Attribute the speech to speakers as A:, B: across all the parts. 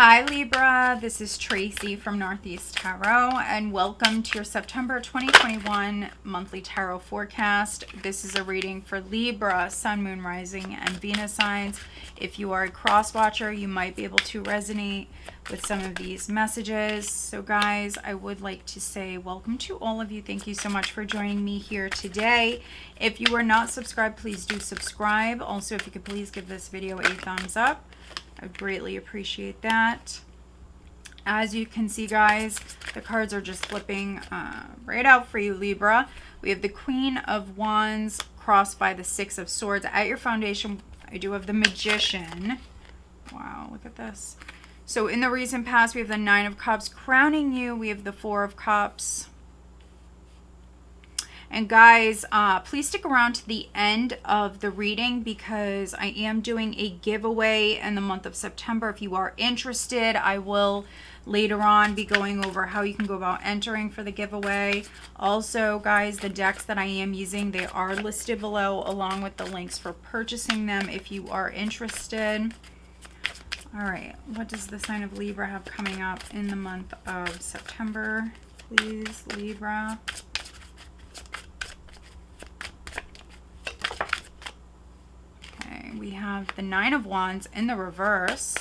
A: Hi Libra, this is Tracy from Northeast Tarot and welcome to your September 2021 monthly tarot forecast. This is a reading for Libra, Sun, Moon, Rising, and Venus signs. If you are a cross watcher, you might be able to resonate with some of these messages. So guys, I would like to say welcome to all of you. Thank you so much for joining me here today. If you are not subscribed, please do subscribe. Also, if you could please give this video a thumbs up. I would greatly appreciate that. As you can see, guys, the cards are just flipping right out for you, Libra. We have the Queen of Wands crossed by the Six of Swords. At your foundation, I do have the Magician. Wow, look at this. So in the recent past, we have the Nine of Cups crowning you. We have the Four of Cups. And guys, please stick around to the end of the reading because I am doing a giveaway in the month of September. If you are interested, I will later on be going over how you can go about entering for the giveaway. Also, guys, the decks that I am using, they are listed below along with the links for purchasing them if you are interested. All right, what does the sign of Libra have coming up in the month of September? Please, Libra. We have the Nine of Wands in the reverse.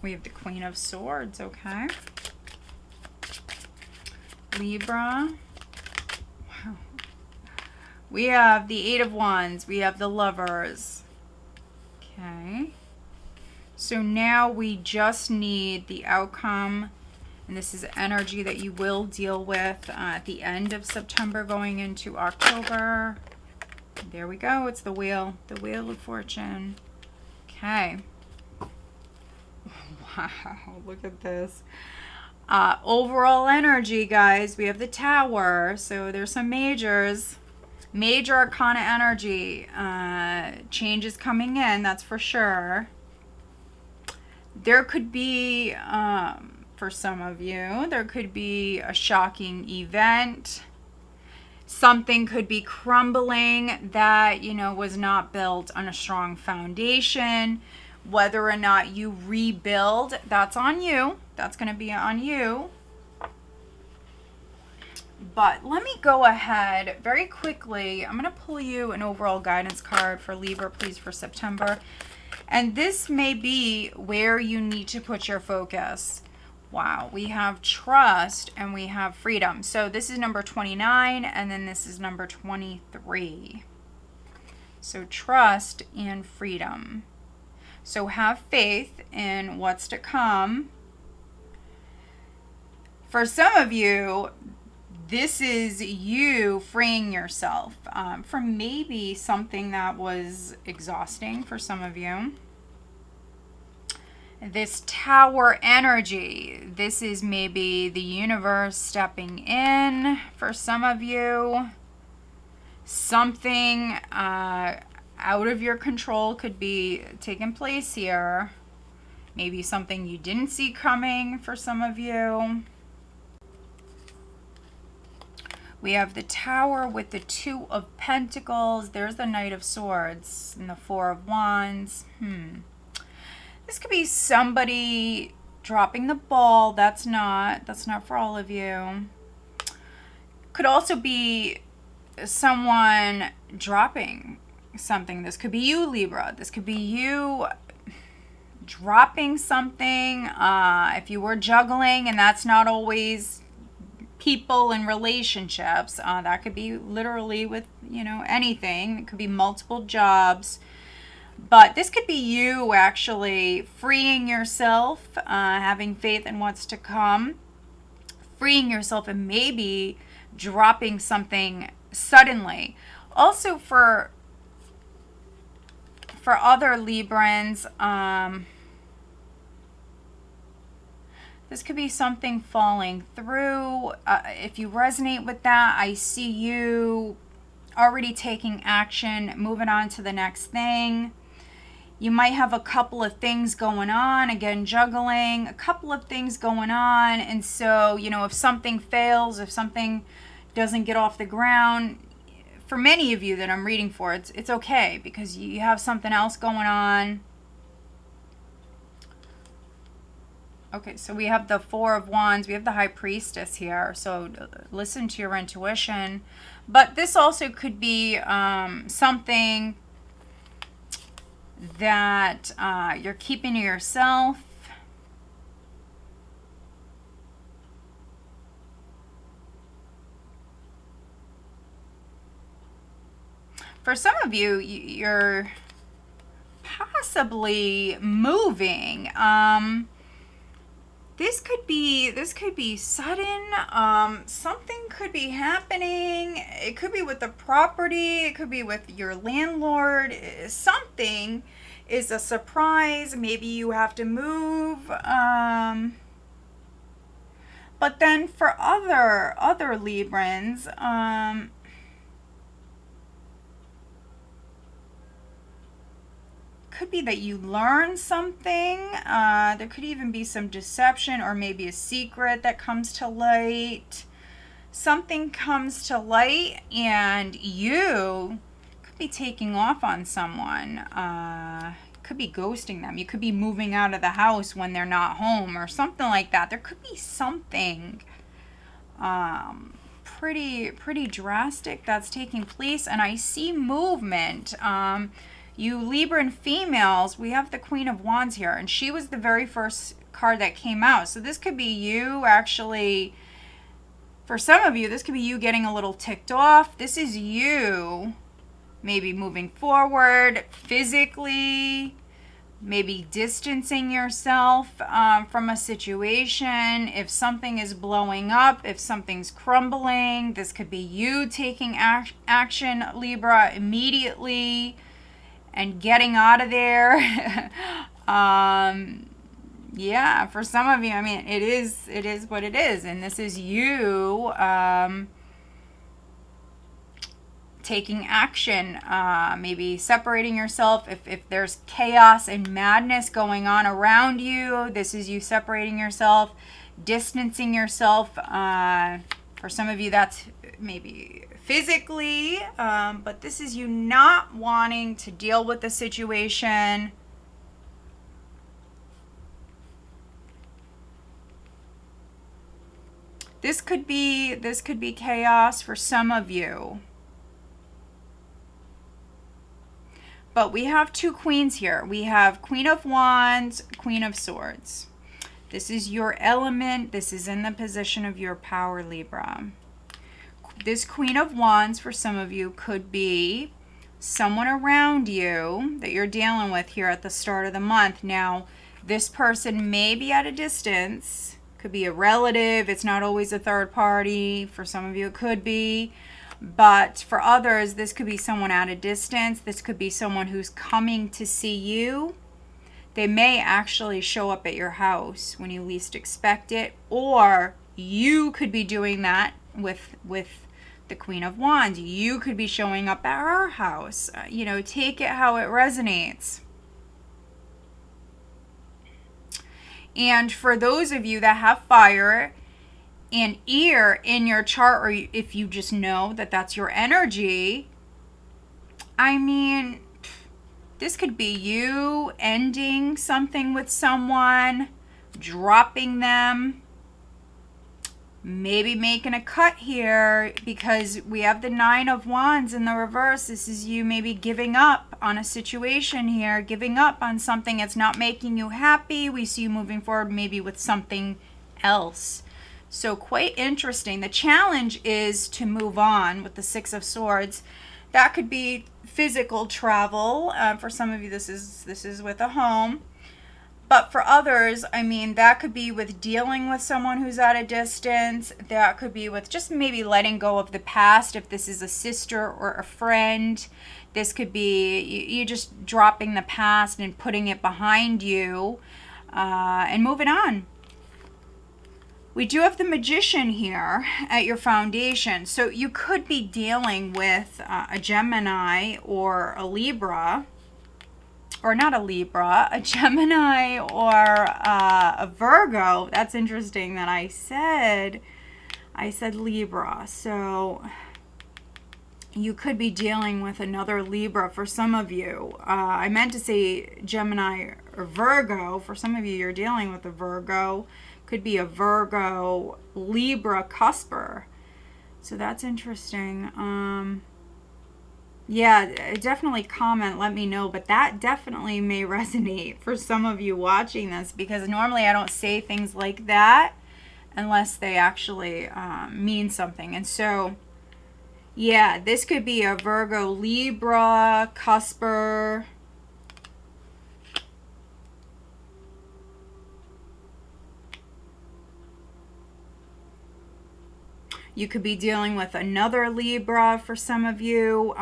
A: We have the Queen of Swords, okay. Libra. Wow. We have the Eight of Wands. We have the Lovers. Okay. So now we just need the outcome. And this is energy that you will deal with at the end of September going into October. There we go. It's the Wheel of Fortune. Okay. Wow, look at this. Overall energy, guys. We have the Tower. So there's some major arcana energy. Changes coming in, that's for sure. There could be... for some of you, there could be a shocking event. Something could be crumbling that, was not built on a strong foundation. Whether or not you rebuild, that's on you. That's going to be on you. But let me go ahead very quickly. I'm going to pull you an overall guidance card for Libra, please, for September. And this may be where you need to put your focus. Wow, we have trust and we have freedom. So this is number 29 and then this is number 23. So trust and freedom. So have faith in what's to come. For some of you, this is you freeing yourself from maybe something that was exhausting for some of you. This Tower energy, this is maybe the universe stepping in for some of you. Something out of your control could be taking place here. Maybe something you didn't see coming for some of you. We have the Tower with the Two of Pentacles. There's the Knight of Swords and the Four of Wands. This could be somebody dropping the ball. That's not for all of you. Could also be someone dropping something. This could be you, Libra. This could be you dropping something. If you were juggling, and that's not always people and relationships. That could be literally with, anything. It could be multiple jobs. But this could be you actually freeing yourself, having faith in what's to come, freeing yourself and maybe dropping something suddenly. Also for other Librans, this could be something falling through. If you resonate with that, I see you already taking action, moving on to the next thing. You might have a couple of things going on, again, juggling, a couple of things going on. And so, if something fails, if something doesn't get off the ground, for many of you that I'm reading for, it's okay because you have something else going on. Okay, so we have the Four of Wands. We have the High Priestess here. So listen to your intuition. But this also could be something that you're keeping to yourself. For some of you, you're possibly moving. This could be sudden. Something could be happening. It could be with the property. It could be with your landlord. Something is a surprise. Maybe you have to move. But then for other Librans, could be that you learn something. There could even be some deception or maybe a secret that comes to light. Something comes to light and you could be taking off on someone. Could be ghosting them. You could be moving out of the house when they're not home or something like that. There could be something pretty drastic that's taking place, and I see movement. You Libran females, we have the Queen of Wands here, and she was the very first card that came out. So this could be you actually, for some of you, this could be you getting a little ticked off. This is you maybe moving forward physically, maybe distancing yourself from a situation. If something is blowing up, if something's crumbling, this could be you taking action, Libra, immediately and getting out of there. Yeah, for some of you, I mean, it is what it is. And this is you taking action, maybe separating yourself. If there's chaos and madness going on around you, this is you separating yourself, distancing yourself. For some of you, that's maybe physically, but this is you not wanting to deal with the situation. This could be chaos for some of you. But we have two queens here. We have Queen of Wands, Queen of Swords. This is your element. This is in the position of your power, Libra. This Queen of Wands for some of you could be someone around you that you're dealing with here at the start of the month. Now, this person may be at a distance. Could be a relative. It's not always a third party. For some of you, it could be. But for others, this could be someone at a distance. This could be someone who's coming to see you. They may actually show up at your house when you least expect it. Or you could be doing that with the Queen of Wands. You could be showing up at her house. You know, take it how it resonates. And for those of you that have fire and ear in your chart, or if you just know that that's your energy, I mean, this could be you ending something with someone, dropping them, maybe making a cut here, because we have the Nine of Wands in the reverse. This is you maybe giving up on a situation here, giving up on something that's not making you happy. We see you moving forward maybe with something else. So quite interesting. The challenge is to move on with the Six of Swords. That could be physical travel. For some of you, this is with a home. But for others, I mean, that could be with dealing with someone who's at a distance. That could be with just maybe letting go of the past. If this is a sister or a friend, this could be you just dropping the past and putting it behind you and moving on. We do have the Magician here at your foundation. So you could be dealing with a Gemini or a Libra. Or not a Libra, a Gemini or a Virgo. That's interesting that I said Libra. So You could be dealing with another Libra for some of you. I meant to say Gemini or Virgo. For some of you, you're dealing with a Virgo. Could be a Virgo Libra cusper. So that's interesting. Yeah, definitely comment, let me know. But that definitely may resonate for some of you watching this, because normally I don't say things like that unless they actually mean something. And so, yeah, this could be a Virgo Libra cusper. You could be dealing with another Libra for some of you.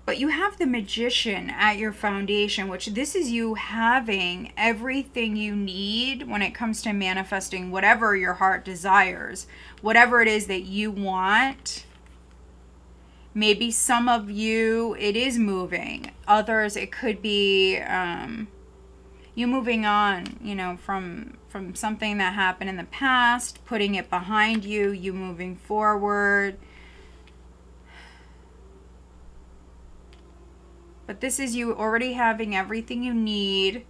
A: But you have the Magician at your foundation, which this is you having everything you need when it comes to manifesting whatever your heart desires, whatever it is that you want. Maybe some of you, it is moving. Others, it could be you moving on, you know, from something that happened in the past, putting it behind you, you moving forward. But this is you already having everything you need.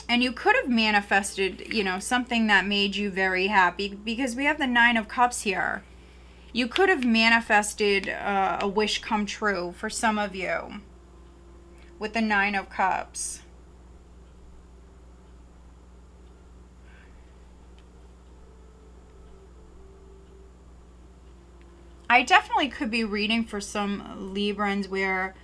A: And you could have manifested, you know, something that made you very happy, because we have the Nine of Cups here. You could have manifested a wish come true for some of you with the Nine of Cups. I definitely could be reading for some Librans where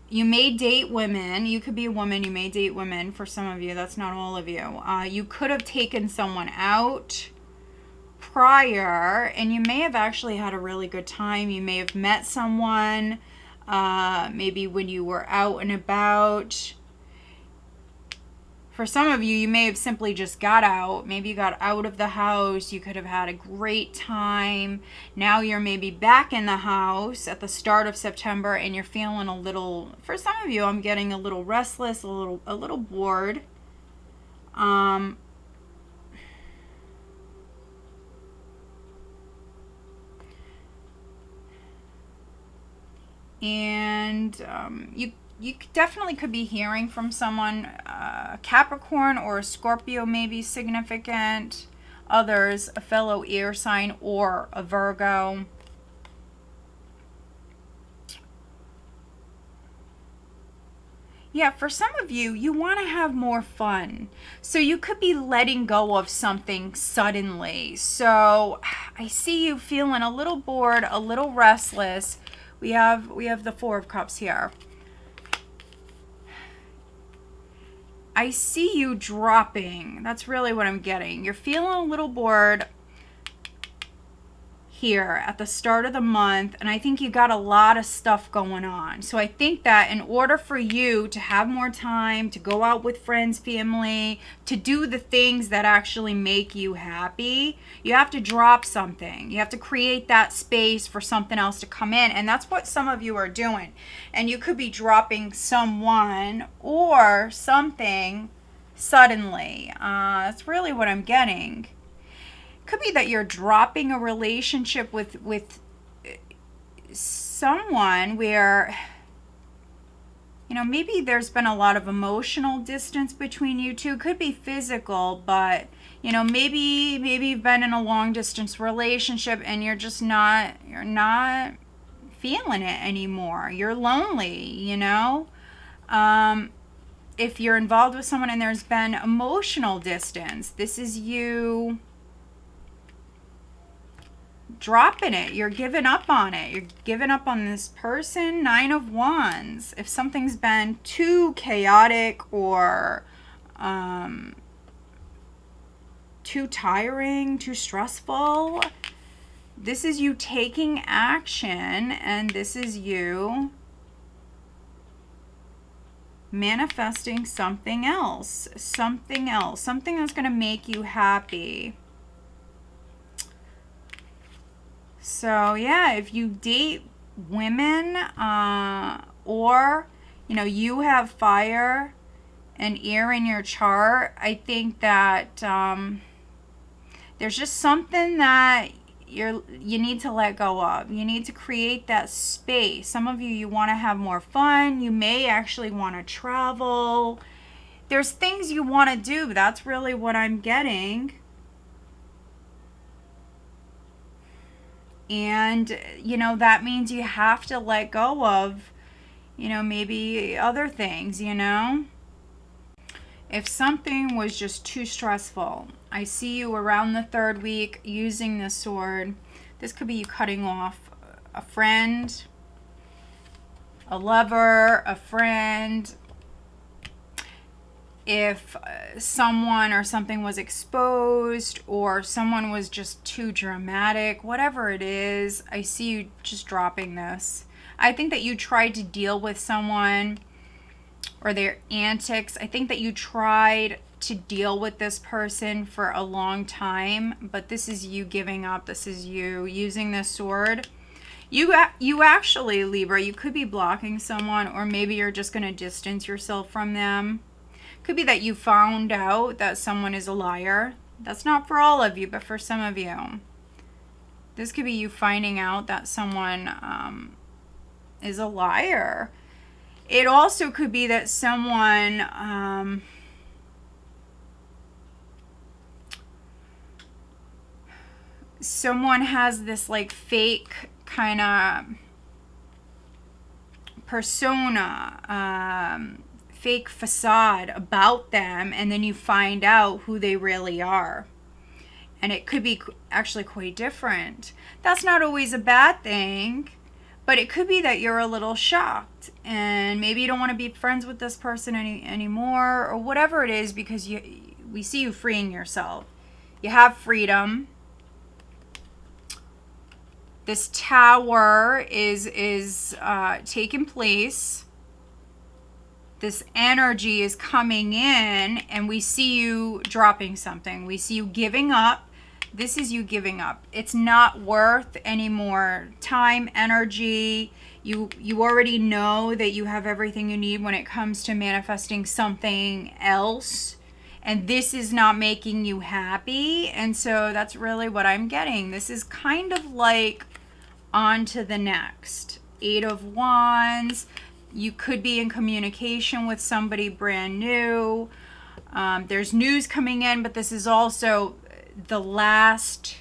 A: you may date women. You could be a woman. You may date women for some of you. That's not all of you. You could have taken someone out prior, and you may have actually had a really good time. You may have met someone maybe when you were out and about. For some of you, you may have simply just got out. Maybe you got out of the house. You could have had a great time. Now you're maybe back in the house at the start of September, and you're feeling a little, for some of you, I'm getting a little restless, a little bored. You definitely could be hearing from someone, Capricorn or a Scorpio may be significant. Others, a fellow air sign or a Virgo. Yeah, for some of you, you want to have more fun. So you could be letting go of something suddenly. So I see you feeling a little bored, a little restless. We have the Four of Cups here. I see you dropping. That's really what I'm getting. You're feeling a little bored here at the start of the month, and I think you got a lot of stuff going on. So I think that in order for you to have more time to go out with friends, family, to do the things that actually make you happy, you have to drop something. You have to create that space for something else to come in, and that's what some of you are doing. And you could be dropping someone or something suddenly. That's really what I'm getting. Could be that you're dropping a relationship with someone where, you know, maybe there's been a lot of emotional distance between you two. Could be physical, but, you know, maybe you've been in a long distance relationship and you're just not feeling it anymore. You're lonely, you know. If you're involved with someone and there's been emotional distance, this is you dropping it. You're giving up on it. You're giving up on this person. Nine of Wands. If something's been too chaotic or too tiring, too stressful, this is you taking action, and this is you manifesting something else. Something that's going to make you happy. So yeah, if you date women, or, you know, you have fire and air in your chart, I think that There's just something that you need to let go of. You need to create that space. Some of you want to have more fun. You may actually want to travel. There's things you want to do. That's really what I'm getting. And, that means you have to let go of, maybe other things, If something was just too stressful, I see you around the third week using this sword. This could be you cutting off a friend, a lover, a friend. If someone or something was exposed or someone was just too dramatic, whatever it is, I see you just dropping this. I think that you tried to deal with someone or their antics. I think that you tried to deal with this person for a long time, but this is you giving up. This is you using this sword. You actually, Libra, you could be blocking someone, or maybe you're just going to distance yourself from them. Could be that you found out that someone is a liar. That's not for all of you, but for some of you. This could be you finding out that someone is a liar. It also could be that someone has this like fake kind of persona, fake facade about them, and then you find out who they really are. And it could be actually quite different. That's not always a bad thing, but it could be that you're a little shocked and maybe you don't want to be friends with this person anymore, or whatever it is, because we see you freeing yourself. You have freedom. This tower is taking place. This energy is coming in, and we see you dropping something. We see you giving up. This is you giving up. It's not worth any more time, energy. You already know that you have everything you need when it comes to manifesting something else. And this is not making you happy. And so that's really what I'm getting. This is kind of like on to the next. 8 of Wands. You could be in communication with somebody brand new. There's news coming in, but this is also the last,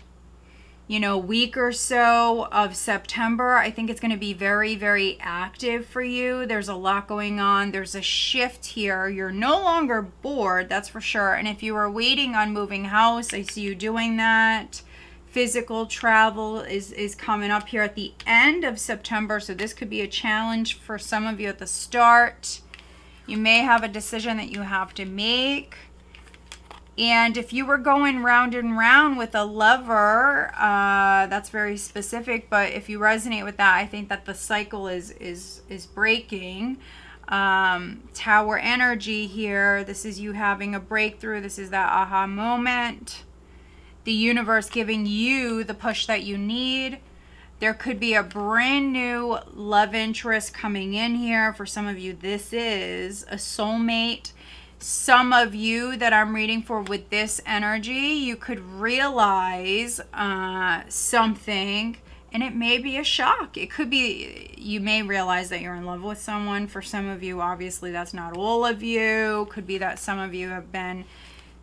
A: week or so of September. I think it's going to be very, very active for you. There's a lot going on. There's a shift here. You're no longer bored, that's for sure. And if you were waiting on moving house, I see you doing that. Physical travel is coming up here at the end of September, so this could be a challenge for some of you at the start. You may have a decision that you have to make. And if you were going round and round with a lover, that's very specific, but if you resonate with that, I think that the cycle is breaking. Tower energy here. This is you having a breakthrough. This is that aha moment. The universe giving you the push that you need. There could be a brand new love interest coming in here. For some of you, this is a soulmate. Some of you that I'm reading for with this energy, you could realize something, and it may be a shock. It could be you may realize that you're in love with someone. For some of you, obviously, that's not all of you. Could be that some of you have been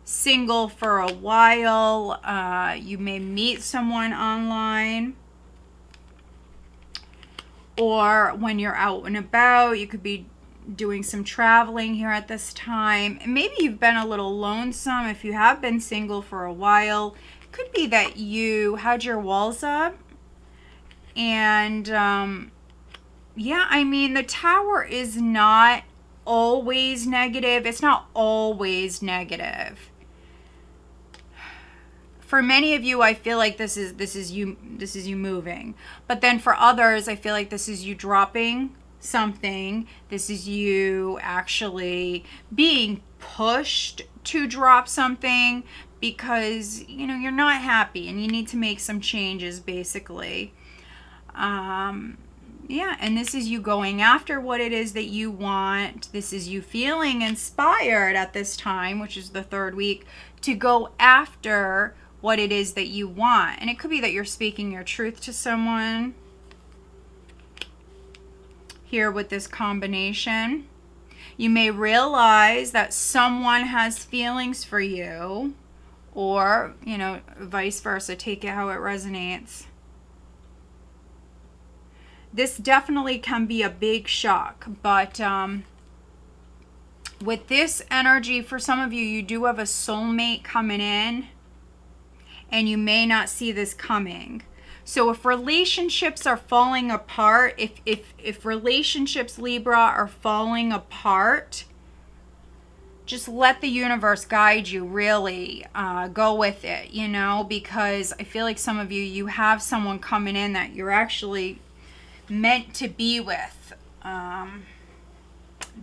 A: single for a while. You may meet someone online, or when you're out and about, you could be doing some traveling here at this time. And maybe you've been a little lonesome. If you have been single for a while, it could be that you had your walls up. And yeah, I mean, the tower is not always negative. It's not always negative. For many of you, I feel like this is you moving. But then for others, I feel like this is you dropping something. This is you actually being pushed to drop something because, you're not happy and you need to make some changes, basically. Yeah, and this is you going after what it is that you want. This is you feeling inspired at this time, which is the third week, to go after what it is that you want. And it could be that you're speaking your truth to someone here with this combination. You may realize that someone has feelings for you, or, you know, vice versa. Take it how it resonates. This definitely can be a big shock, but with this energy, for some of you, you do have a soulmate coming in, and you may not see this coming. So if relationships are falling apart, if relationships, Libra, are falling apart, just let the universe guide you, really. Go with it, you know, because I feel like some of you, you have someone coming in that you're actually meant to be with.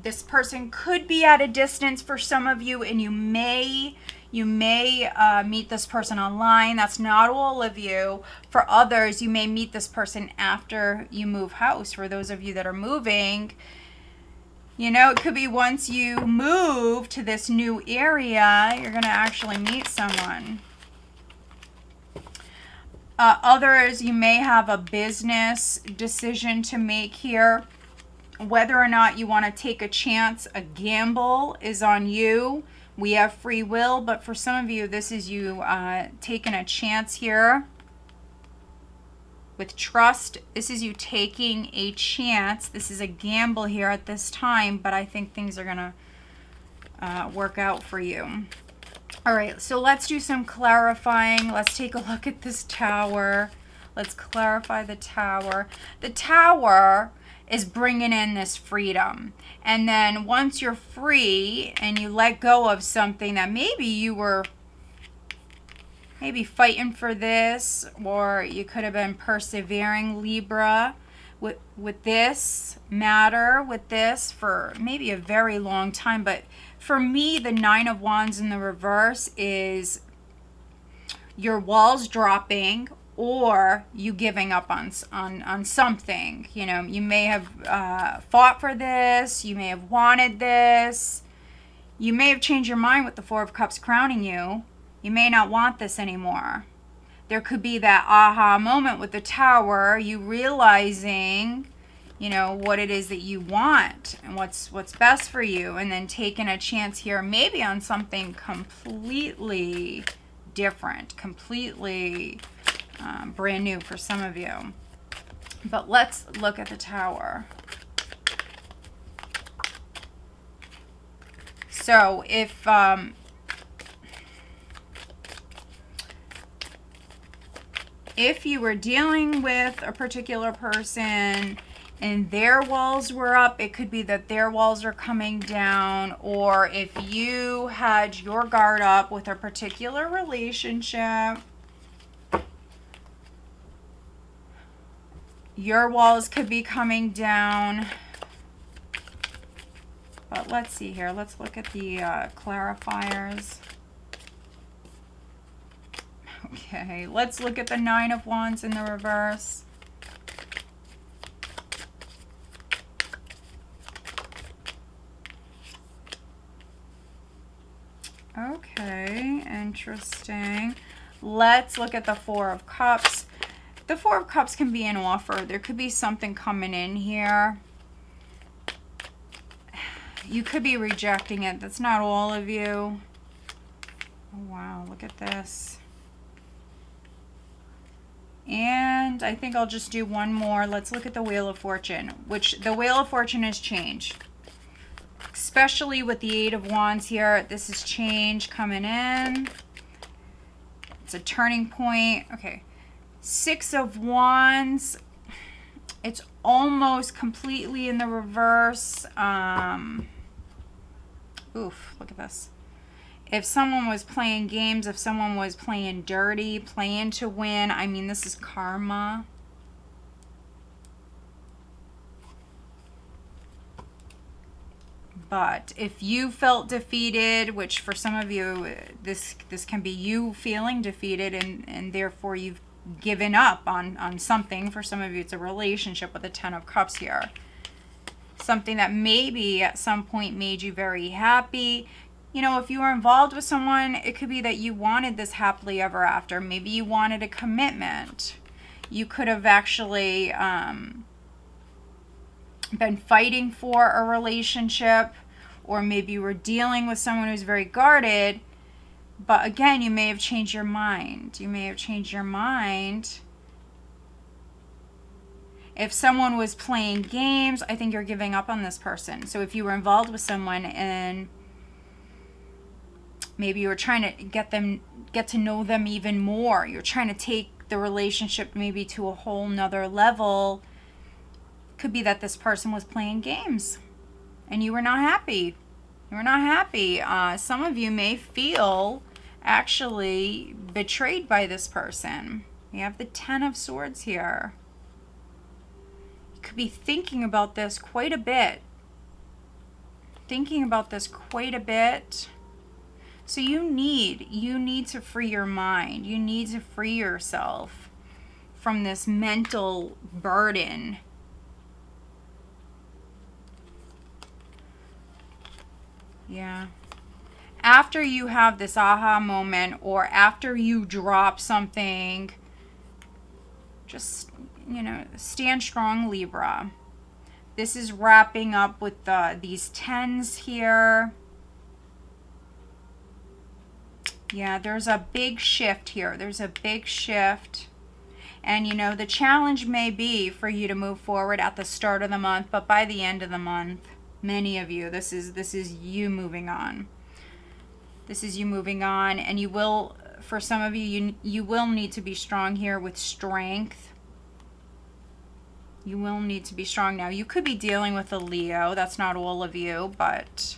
A: This person could be at a distance for some of you, and you may meet this person online. That's not all of you. For others, you may meet this person after you move house. For those of you that are moving, you know, it could be once you move to this new area, you're going to actually meet someone. Others, you may have a business decision to make here. Whether or not you want to take a chance, a gamble, is on you. We have free will, but for some of you, this is you taking a chance here with trust. This is you taking a chance. This is a gamble here at this time, but I think things are going to work out for you. All right, so let's do some clarifying. Let's take a look at this tower. Let's clarify the tower. The tower is bringing in this freedom. And then once you're free and you let go of something that maybe you were fighting for this, or you could have been persevering, Libra, with this matter, with this for maybe a very long time. But for me, the Nine of Wands in the reverse is your walls dropping, or you giving up on something. You know, you may have fought for this, you may have wanted this, you may have changed your mind with the Four of Cups crowning you. You may not want this anymore. There could be that aha moment with the Tower, you realizing, you know, what it is that you want and what's best for you, and then taking a chance here maybe on something completely different, completely brand new for some of you. But let's look at the Tower. So if you were dealing with a particular person and their walls were up, it could be that their walls are coming down. Or if you had your guard up with a particular relationship, your walls could be coming down. But let's see here. Let's look at the clarifiers. Okay, let's look at the Nine of Wands in the reverse. Okay, interesting. Let's look at the Four of Cups. The Four of Cups can be an offer. There could be something coming in here. You could be rejecting it. That's not all of you. Oh, wow, look at this. And I think I'll just do one more. Let's look at the Wheel of Fortune, which the Wheel of Fortune is change. Especially with the Eight of Wands here. This is change coming in. It's a turning point. Okay. Six of Wands. It's almost completely in the reverse. Oof, look at this. If someone was playing games, if someone was playing dirty, playing to win, I mean, this is karma. But if you felt defeated, which for some of you, this can be you feeling defeated, and therefore you've given up on something. For some of you, it's a relationship with the Ten of Cups here. Something that maybe at some point made you very happy. You know, if you were involved with someone, it could be that you wanted this happily ever after. Maybe you wanted a commitment. You could have actually been fighting for a relationship, or maybe you were dealing with someone who's very guarded. But again, you may have changed your mind. You may have changed your mind. If someone was playing games, I think you're giving up on this person. So if you were involved with someone and maybe you were trying to get to know them even more, you're trying to take the relationship maybe to a whole nother level, could be that this person was playing games and you were not happy. You were not happy. Some of you may feel actually betrayed by this person. You have the Ten of Swords here. You could be thinking about this quite a bit. So you need to free your mind. You need to free yourself from this mental burden. Yeah. After you have this aha moment, or after you drop something, just, stand strong, Libra. This is wrapping up with these tens here. Yeah, there's a big shift here. There's a big shift. And, the challenge may be for you to move forward at the start of the month, but by the end of the month, many of you, this is you moving on. This is you moving on, and you will, for some of you, you will need to be strong here with strength. You will need to be strong now. You could be dealing with a Leo. That's not all of you, but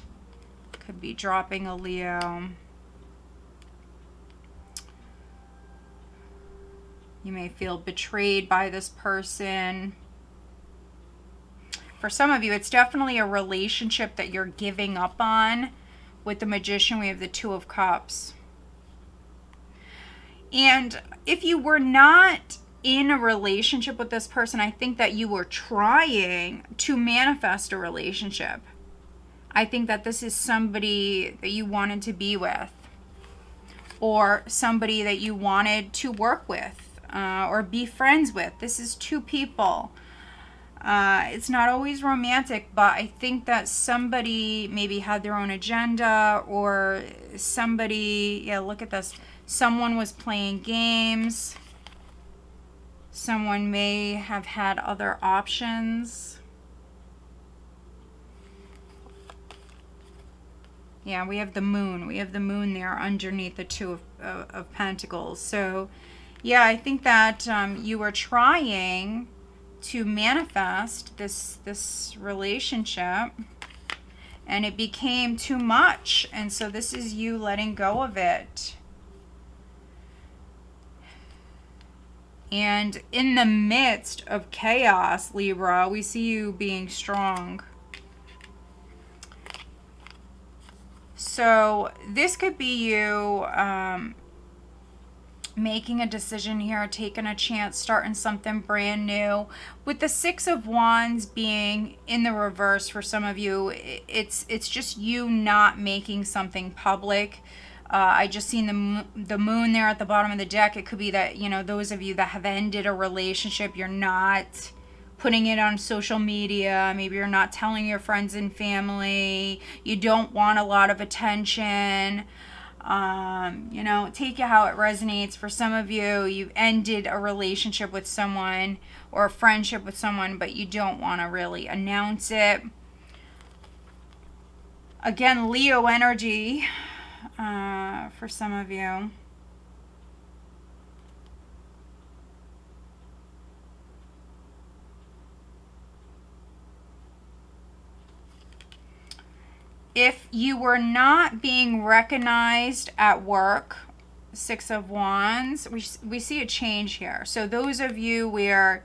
A: could be dropping a Leo. You may feel betrayed by this person. For some of you, it's definitely a relationship that you're giving up on. With the Magician, we have the Two of Cups. And if you were not in a relationship with this person, I think that you were trying to manifest a relationship. I think that this is somebody that you wanted to be with, or somebody that you wanted to work with, or be friends with. This is two people. It's not always romantic, but I think that somebody maybe had their own agenda, or somebody, yeah, look at this. Someone was playing games. Someone may have had other options. Yeah, we have the moon. We have the moon there underneath the Two of Pentacles. So, yeah, I think that you were trying to manifest this relationship, and it became too much, and so this is you letting go of it. And in the midst of chaos, Libra, we see you being strong. So this could be you making a decision here, taking a chance, starting something brand new. With the Six of Wands being in the reverse for some of you, it's just you not making something public. I just seen the moon there at the bottom of the deck. It could be that, those of you that have ended a relationship, you're not putting it on social media. Maybe you're not telling your friends and family. You don't want a lot of attention. Take it how it resonates. For some of you, you've ended a relationship with someone or a friendship with someone, but you don't want to really announce it. Again, Leo energy for some of you. If you were not being recognized at work, Six of Wands, we see a change here. So those of you where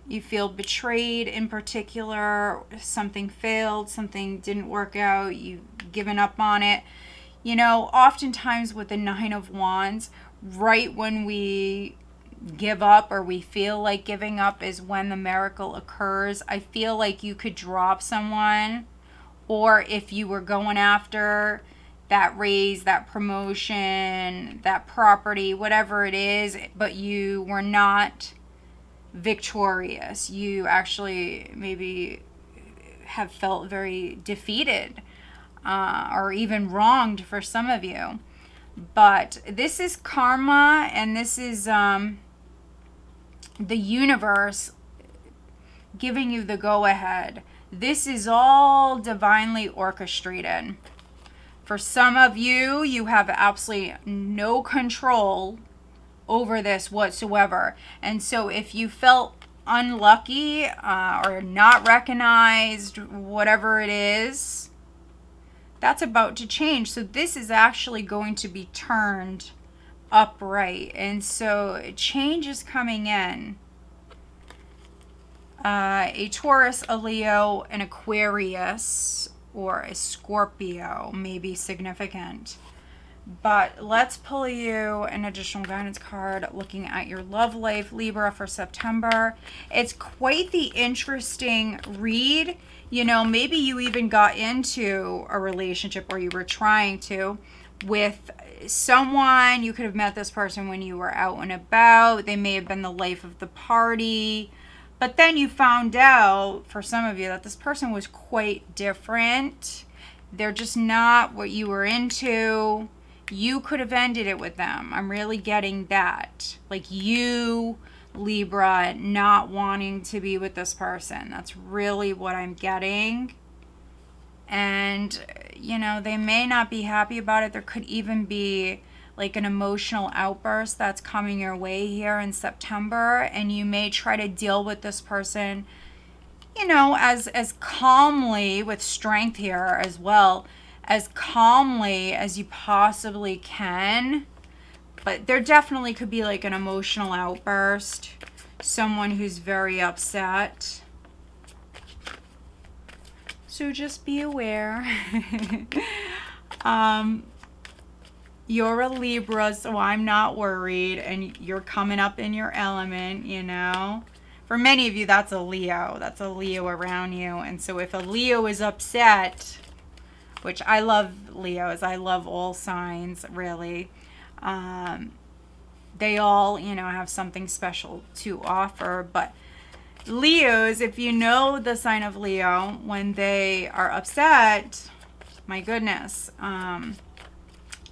A: you feel betrayed in particular, something failed, something didn't work out, you've given up on it. Oftentimes with the Nine of Wands, right when we give up or we feel like giving up is when the miracle occurs. I feel like you could drop someone, or if you were going after that raise, that promotion, that property, whatever it is, but you were not victorious. You actually maybe have felt very defeated, or even wronged for some of you. But this is karma, and this is the universe giving you the go-ahead. This is all divinely orchestrated. For some of you, you have absolutely no control over this whatsoever. And so if you felt unlucky, or not recognized, whatever it is, that's about to change. So this is actually going to be turned upright. And so change is coming in. A Taurus, a Leo, an Aquarius, or a Scorpio may be significant. But let's pull you an additional guidance card looking at your love life, Libra, for September. It's quite the interesting read. You know, maybe you even got into a relationship, or you were trying to, with someone. You could have met this person when you were out and about. They may have been the life of the party. But then you found out, for some of you, that this person was quite different. They're just not what you were into. You could have ended it with them. I'm really getting that. Like you, Libra, not wanting to be with this person. That's really what I'm getting. And, you know, they may not be happy about it. There could even be like an emotional outburst that's coming your way here in September. And you may try to deal with this person, you know, as calmly, with strength here as well, as calmly as you possibly can. But there definitely could be like an emotional outburst. Someone who's very upset. So just be aware. You're a Libra, so I'm not worried. And you're coming up in your element, you know. For many of you, that's a Leo. That's a Leo around you. And so if a Leo is upset, which I love Leos. I love all signs, really. They all, you know, have something special to offer. But Leos, if you know the sign of Leo, when they are upset, my goodness,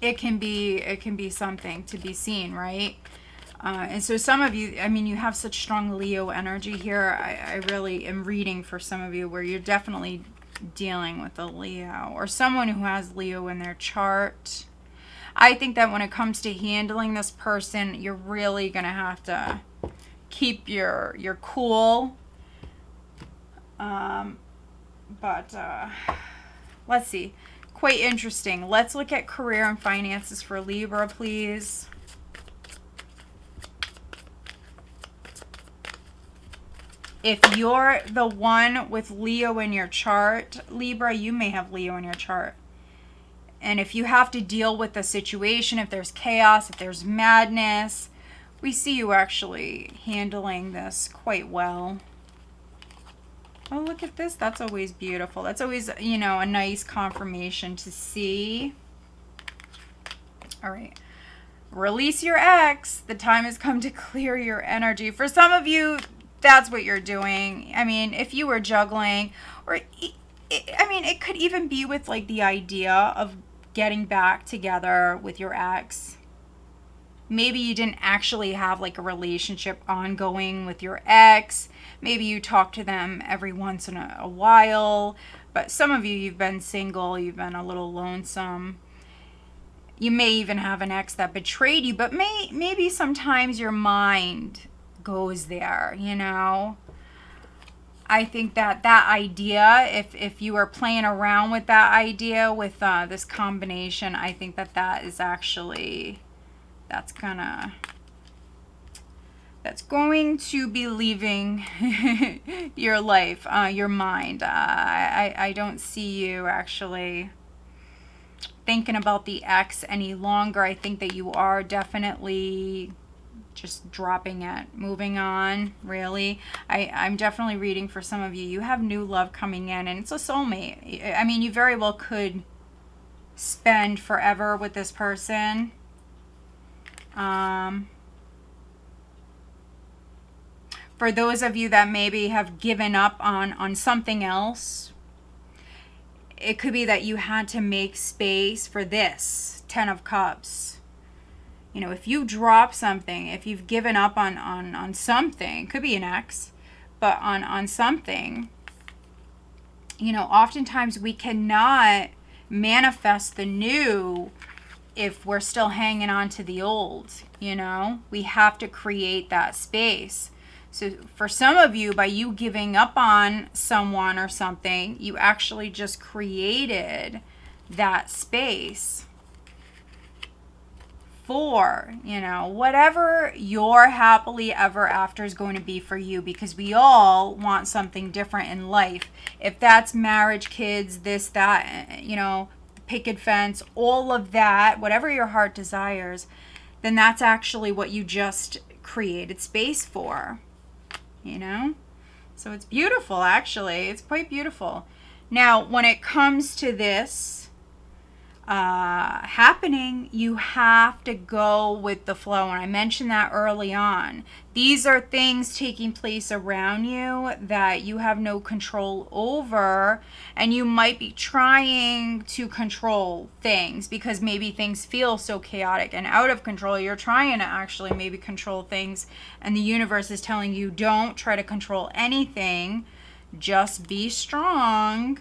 A: it can be something to be seen, right? And so some of you, I mean, you have such strong Leo energy here. I really am reading for some of you where you're definitely dealing with a Leo or someone who has Leo in their chart. I think that when it comes to handling this person, you're really going to have to keep your cool. But let's see. Quite interesting. Let's look at career and finances for Libra, please. If you're the one with Leo in your chart, Libra, you may have Leo in your chart. And if you have to deal with the situation, if there's chaos, if there's madness, we see you actually handling this quite well. Oh, look at this. That's always beautiful. That's always, you know, a nice confirmation to see. All right. Release your ex. The time has come to clear your energy. For some of you, that's what you're doing. I mean, if you were juggling, or I mean, it could even be with like the idea of getting back together with your ex. Maybe you didn't actually have like a relationship ongoing with your ex. Maybe you talk to them every once in a while. But some of you, you've been single, you've been a little lonesome. You may even have an ex that betrayed you, but maybe sometimes your mind goes there, you know. I think that idea, if you are playing around with that idea with this combination, I think that is actually, that's going to be leaving your life, your mind. I don't see you actually thinking about the ex any longer. I think that you are definitely just dropping it, moving on. Really, I'm definitely reading for some of you. You have new love coming in, and it's a soulmate. I mean, you very well could spend forever with this person. For those of you that maybe have given up on something else, it could be that you had to make space for this 10 of Cups. You know, if you drop something, if you've given up on something, could be an ex, but on something, you know, oftentimes we cannot manifest the new if we're still hanging on to the old. You know, we have to create that space. So for some of you, by you giving up on someone or something, you actually just created that space for, you know, whatever your happily ever after is going to be for you, because we all want something different in life. If that's marriage, kids, this, that, you know, picket fence, all of that, whatever your heart desires, then that's actually what you just created space for, you know? So it's beautiful, actually. It's quite beautiful. Now, when it comes to this happening, you have to go with the flow, and I mentioned that early on. These are things taking place around you that you have no control over, and you might be trying to control things because maybe things feel so chaotic and out of control. You're trying to actually maybe control things, and the universe is telling you, don't try to control anything, just be strong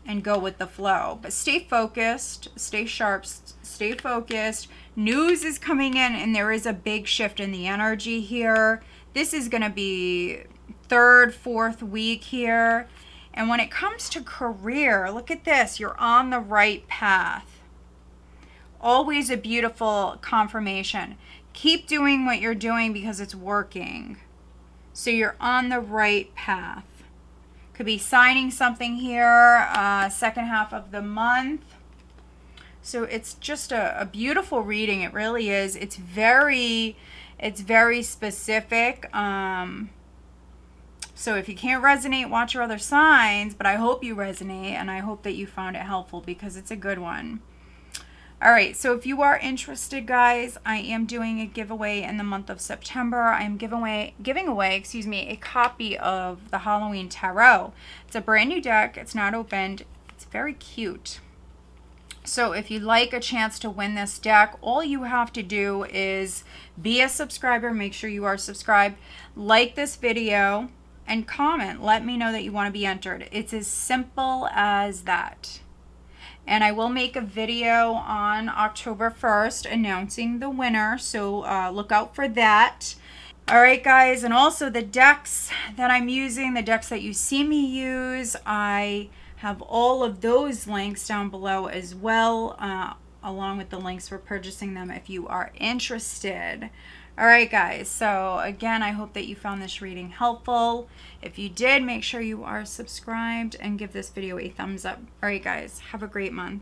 A: and go with the flow. But stay focused, stay sharp, stay focused. News is coming in, and there is a big shift in the energy here. This is going to be third, fourth week here. And when it comes to career, look at this. You're on the right path. Always a beautiful confirmation. Keep doing what you're doing because it's working. So you're on the right path. Could be signing something here, second half of the month. So it's just a beautiful reading. It really is. It's very specific. So if you can't resonate, watch your other signs. But I hope you resonate, and I hope that you found it helpful because it's a good one. All right, so if you are interested, guys, I am doing a giveaway in the month of September. I am giving away, a copy of the Halloween Tarot. It's a brand new deck. It's not opened. It's very cute. So if you'd like a chance to win this deck, all you have to do is be a subscriber. Make sure you are subscribed. Like this video and comment. Let me know that you want to be entered. It's as simple as that. And I will make a video on October 1st announcing the winner, so look out for that. All right, guys, and also the decks that I'm using, the decks that you see me use, I have all of those links down below as well, along with the links for purchasing them if you are interested. All right, guys, so again, I hope that you found this reading helpful. If you did, make sure you are subscribed and give this video a thumbs up. All right, guys, have a great month.